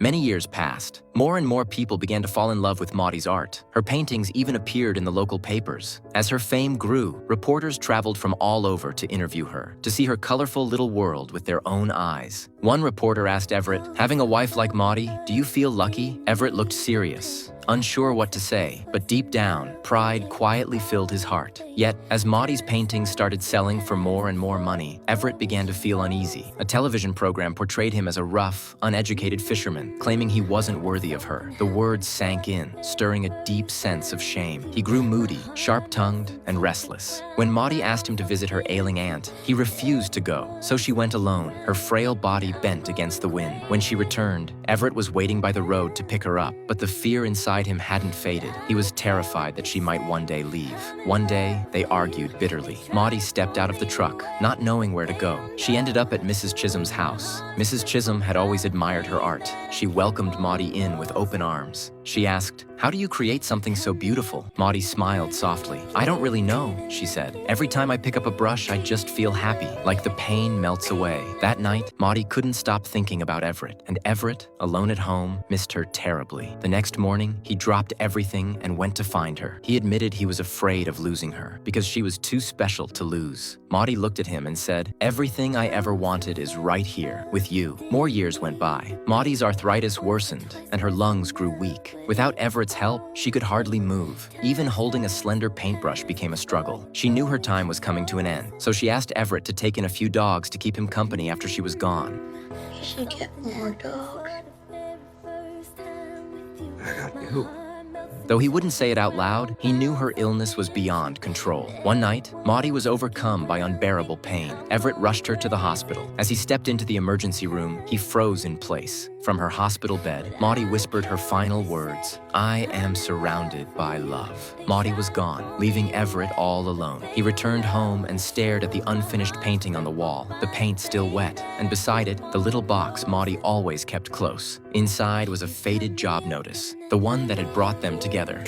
Many years passed. More and more people began to fall in love with Maudie's art. Her paintings even appeared in the local papers. As her fame grew, reporters traveled from all over to interview her, to see her colorful little world with their own eyes. One reporter asked Everett, "Having a wife like Maudie, do you feel lucky?" Everett looked serious, unsure what to say, but deep down, pride quietly filled his heart. Yet, as Maudie's paintings started selling for more and more money, Everett began to feel uneasy. A television program portrayed him as a rough, uneducated fisherman, claiming he wasn't worthy of her. The words sank in, stirring a deep sense of shame. He grew moody, sharp-tongued, and restless. When Maudie asked him to visit her ailing aunt, he refused to go, so she went alone, her frail body bent against the wind. When she returned, Everett was waiting by the road to pick her up, but the fear inside him hadn't faded. He was terrified that she might one day leave. One day, they argued bitterly. Maudie stepped out of the truck, not knowing where to go. She ended up at Mrs. Chisholm's house. Mrs. Chisholm had always admired her art. She welcomed Maudie in with open arms. She asked, "How do you create something so beautiful?" Maudie smiled softly. "I don't really know," she said. "Every time I pick up a brush, I just feel happy, like the pain melts away." That night, Maudie couldn't stop thinking about Everett, and Everett, alone at home, missed her terribly. The next morning, he dropped everything and went to find her. He admitted he was afraid of losing her, because she was too special to lose. Maudie looked at him and said, "Everything I ever wanted is right here, with you." More years went by. Maudie's arthritis worsened, and her lungs grew weak. Without Everett's help, she could hardly move. Even holding a slender paintbrush became a struggle. She knew her time was coming to an end, so she asked Everett to take in a few dogs to keep him company after she was gone. You should get more dogs. I got you. Though he wouldn't say it out loud, he knew her illness was beyond control. One night, Maudie was overcome by unbearable pain. Everett rushed her to the hospital. As he stepped into the emergency room, he froze in place. From her hospital bed, Maudie whispered her final words, "I am surrounded by love." Maudie was gone, leaving Everett all alone. He returned home and stared at the unfinished painting on the wall, the paint still wet, and beside it, the little box Maudie always kept close. Inside was a faded job notice, the one that had brought them together.